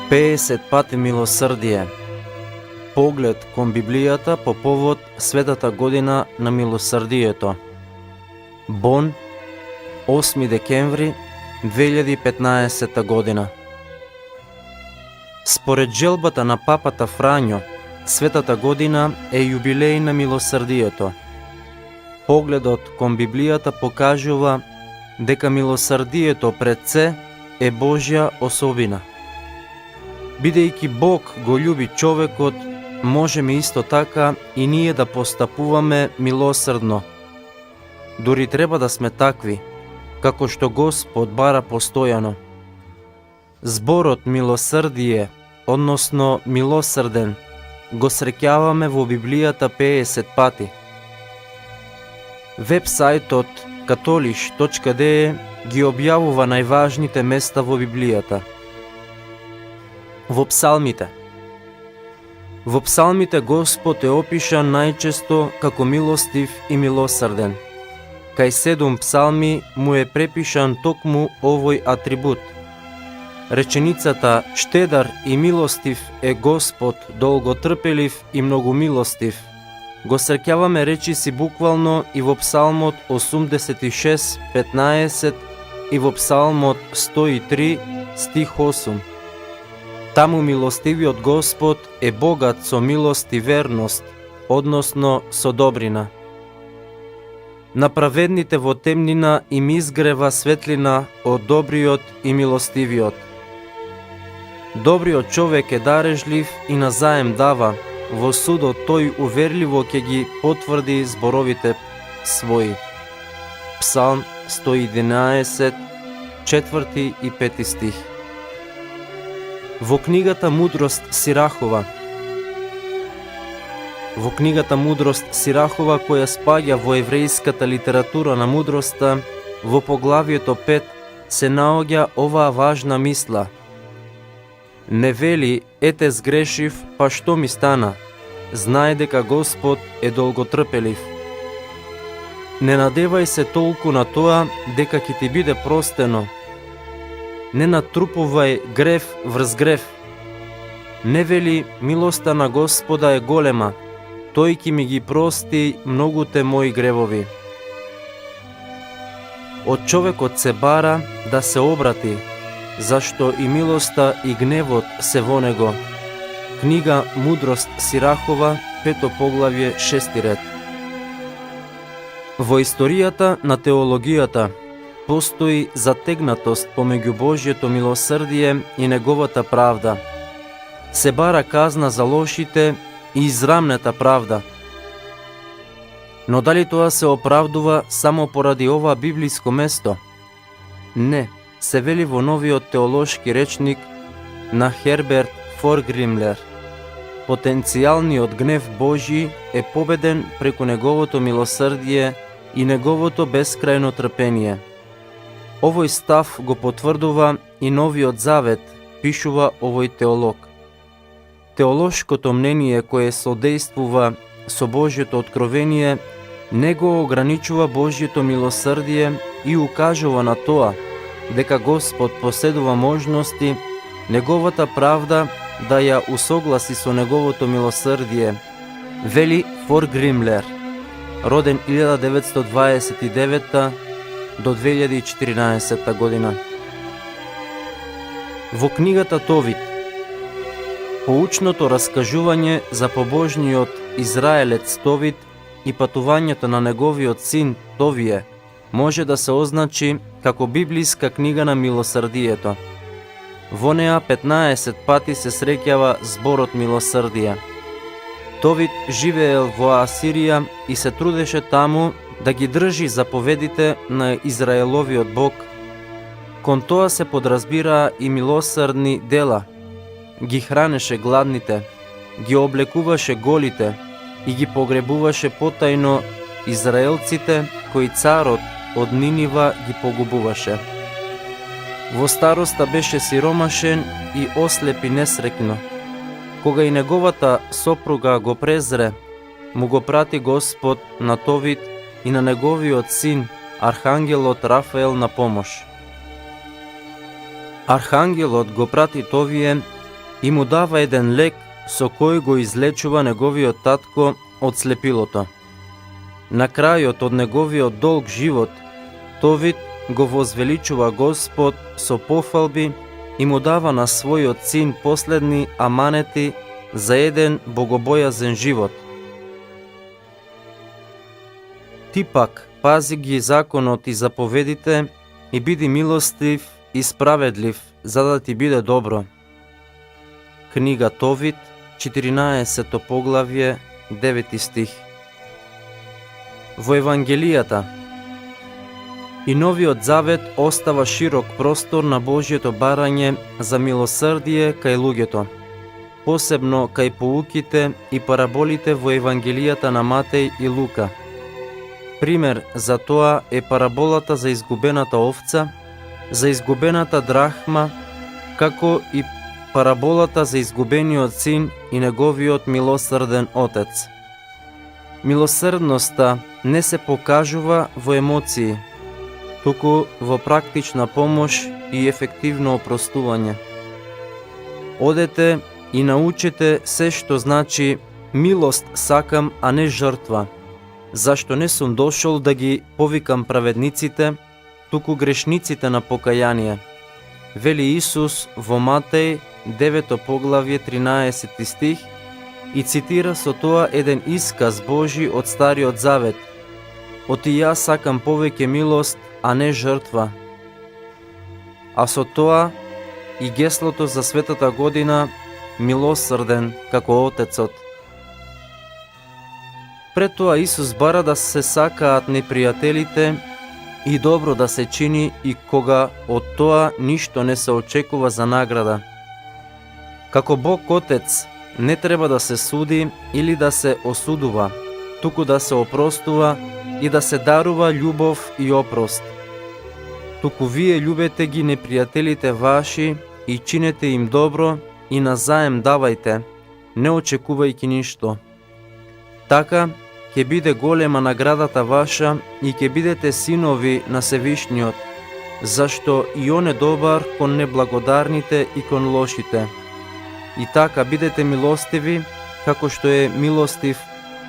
50 пати милосрдие. Поглед кон Библијата по повод Светата година на милосрдието. Бон, 8 декември 2015 година. Според желбата на папата Фрањо, Светата година е јубилеј на милосрдието. Погледот кон Библијата покажува дека милосрдието пред се е Божја особина. Бидејќи Бог го љуби човекот, можеме исто така и ние да постапуваме милосрдно. Дури треба да сме такви, како што Господ бара постојано. Зборот милосрдие, односно милосрден, го среќаваме во Библијата 50 пати. Веб-сајтот katolish.de ги објавува најважните места во Библијата. Во псалмите Господ е опишан најчесто како милостив и милосрден. Кај 7 псалми му е препишан токму овој атрибут. Реченицата «Штедар и милостив е Господ, долготрпелив и многумилостив» го среќаваме речиси буквално и во псалмот 86:15 и во псалмот 103 стих 8. Таму милостивиот Господ е богат со милост и верност, односно со добрина. На праведните во темнина им изгрева светлина од добриот и милостивиот. Добриот човек е дарежлив и назаем дава, во судот тој уверливо ќе ги потврди зборовите своји. Псалм 111, 4 и 5 стих. Во книгата Мудрост Сирахова, која спаѓа во еврејската литература на мудроста, во поглавието 5 се наоѓа оваа важна мисла. Не вели, ете сгрешив, па што ми стана? Знае дека Господ е долготрпелив. Не надевај се толку на тоа дека ќе ти биде простено. Не натрупувај грев врз грев. Не вели, милоста на Господа е голема, тој ќе ми ги прости многуте мои гревови. Од човекот се бара да се обрати, зашто и милоста и гневот се во него. Книга Мудрост Сирахова, 5 поглавје, 6 ред. Во историјата на теологијата постои затегнатост помеѓу Божјето милосрдие и неговата правда. Се бара казна за лошите и израмната правда. Но дали тоа се оправдува само поради ова библиско место? Не, се вели во новиот теолошки речник на Херберт Форгримлер. Потенцијалниот гнев Божји е победен преку неговото милосрдие и неговото бескрајно трпение. Овој став го потврдува и Новиот Завет, пишува овој теолог. Теолошкото мнение кое содействува со Божјото откровение не го ограничува Божјото милосрдие и укажува на тоа дека Господ поседува можности неговата правда да ја усогласи со неговото милосрдие, вели Форгримлер, роден 1929 до 2014 година. Во книгата Товит, поучното раскажување за побожниот израелец Товит и патувањето на неговиот син Товие може да се означи како библиска книга на милосрдието. Во неа 15 пати се среќава зборот милосрдие. Товит живеел во Асирија и се трудеше таму да ги држи заповедите на Израеловиот Бог. Кон тоа се подразбираа и милосрдни дела. Ги хранеше гладните, ги облекуваше голите и ги погребуваше потајно израелците кои царот од Нинива ги погубуваше. Во староста беше сиромашен и ослеп и несреќно. Кога и неговата сопруга го презре, му го прати Господ на Товит и на неговиот син, архангелот Рафаел, на помош. Архангелот го прати Товие и му дава еден лек со кој го излечува неговиот татко од слепилото. На крајот од неговиот долг живот, Товит го возвеличува Господ со пофалби и му дава на својот син последни аманети за еден богобојазен живот. Ти пак пази ги законот и заповедите и биди милостив и справедлив, за да ти биде добро. Книга Товит, 14 поглавје, 9 стих. Во Евангелијата и Новиот Завет остава широк простор на Божјето барање за милосрдие кај луѓето, посебно кај поуките и параболите во Евангелијата на Матеј и Лука. Пример за тоа е параболата за изгубената овца, за изгубената драхма, како и параболата за изгубениот син и неговиот милосрден отец. Милосрдноста не се покажува во емоции, туку во практична помош и ефективно опростување. Одете и научете се што значи милост сакам, а не жртва, зашто не сум дошол да ги повикам праведниците, туку грешниците на покаяние, вели Исус во Матеј 9 поглавје 13 стих и цитира со тоа еден исказ Божи од Стариот Завет: Оти јас сакам повеќе милост, а не жртва. А со тоа и геслото за светата година милосрден како Отецот. Пред тоа Исус бара да се сакаат непријателите и добро да се чини и кога од тоа ништо не се очекува за награда. Како Бог Отец не треба да се суди или да се осудува, туку да се опростува и да се дарува љубов и опрост. Туку вие љубете ги непријателите ваши и чинете им добро и назаем давајте, не очекувајќи ништо. Така ќе биде голема наградата ваша и ќе бидете синови на Севишниот, зашто и он е добар кон неблагодарните и кон лошите. И така бидете милостиви, како што е милостив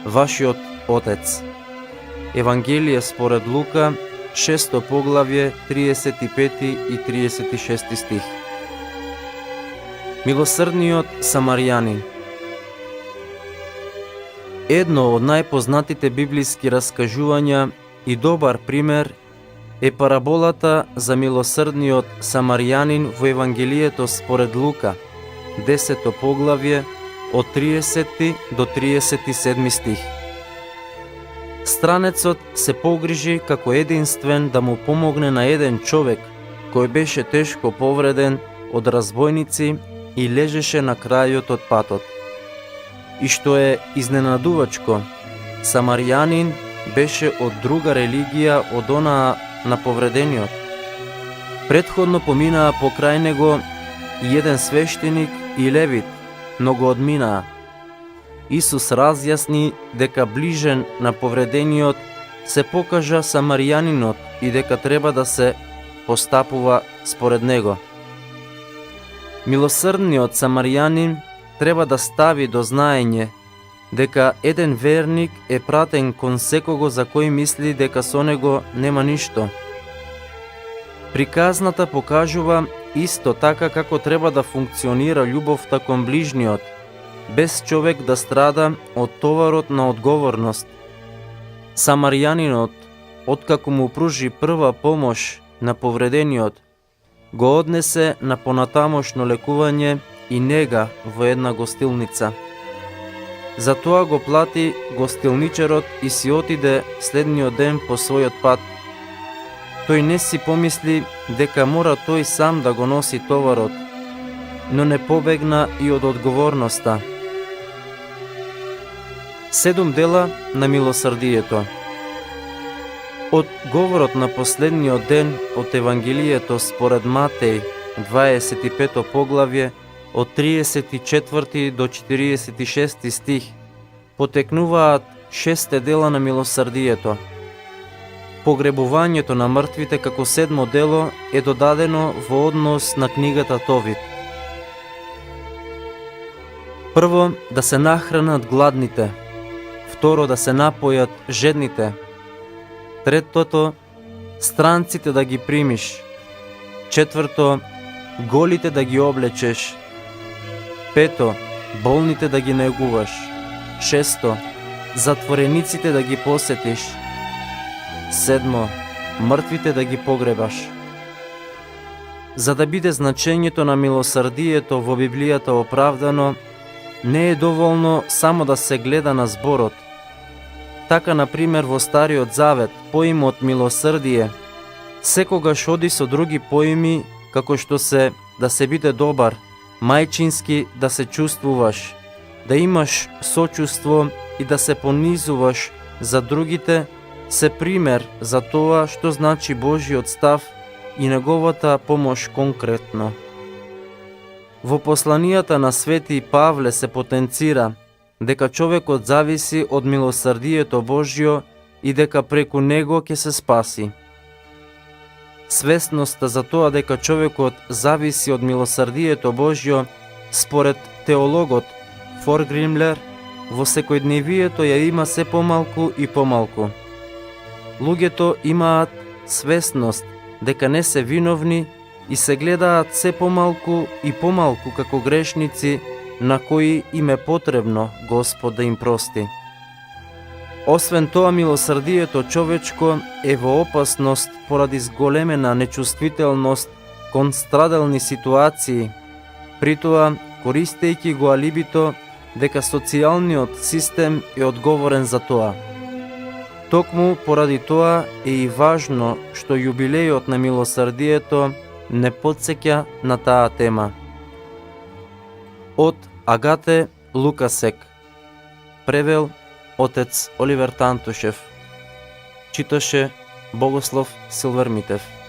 вашиот Отец. Евангелие според Лука, 6 поглавје, 35 и 36 стих. Милосрдниот самарјанин. Едно од најпознатите библиски раскажувања и добар пример е параболата за милосрдниот самарјанин во Евангелието според Лука, 10 поглавје, од 30 до 37 стих. Странецот се погрижи како единствен да му помогне на еден човек кој беше тешко повреден од разбойници и лежеше на крајот од патот. И што е изненадувачко, самарјанин беше од друга религија од онаа на повредениот. Претходно поминаа покрај него и еден свештеник и левит, но го одминаа. Исус разјасни дека ближен на повредениот се покажа самарјанинот и дека треба да се постапува според него. Милосрдниот самарјанин треба да стави до знаење дека еден верник е пратен кон секого за кој мисли дека со него нема ништо. Приказната покажува исто така како треба да функционира љубовта кон ближниот, без човек да страда од товарот на одговорност. Самарјанинот, откако му пружи прва помош на повредениот, го однесе на понатамошно лекување и нега во една гостилница. Затоа го плати гостилничарот и си отиде следниот ден по својот пат. Тој не си помисли дека мора тој сам да го носи товарот, но не побегна и од одговорноста. 7 дела на милосрдието. Од говорот на последниот ден од Евангелието според Матеј, 25 поглавје, од 34 до 46 стих, потекнуваат 6 дела на милосрдието. Погребувањето на мртвите како 7 дело е додадено во однос на книгата Товит. Прво, да се нахранат гладните. Второ, да се напоят жедните. Третото, странците да ги примиш. Четврто, голите да ги облечеш. Пето, болните да ги негуваш. Шесто, затворениците да ги посетиш. Седмо, мртвите да ги погребаш. За да биде значењето на милосрдието во Библијата оправдано, не е доволно само да се гледа на зборот. Така, например, во Стариот Завет, поимот милосрдие секогаш оди со други поими, како што се да се биде добар, мајчински да се чувствуваш, да имаш сочувство и да се понизуваш за другите, се пример за тоа што значи Божиот став и неговата помош конкретно. Во посланијата на Свети Павле се потенцира дека човекот зависи од милосрдието Божјо и дека преку него ќе се спаси. Свесноста за тоа дека човекот зависи од милосрдието Божјо, според теологот Форгримлер, во секојдневието ја има се помалку и помалку. Луѓето имаат свесност дека не се виновни и се гледаат се помалку и помалку како грешници на кои им е потребно Господ да им прости. Освен тоа, милосрдието човечко е во опасност поради зголемена нечувствителност кон страдални ситуации, притоа користејќи го алибито дека социјалниот систем е одговорен за тоа. Токму поради тоа е и важно што јубилејот на милосрдието не потсеќа на таа тема. Од Агате Лукасек. Превел отец Оливер Тантушев. Читаше Богослов Силвермитев.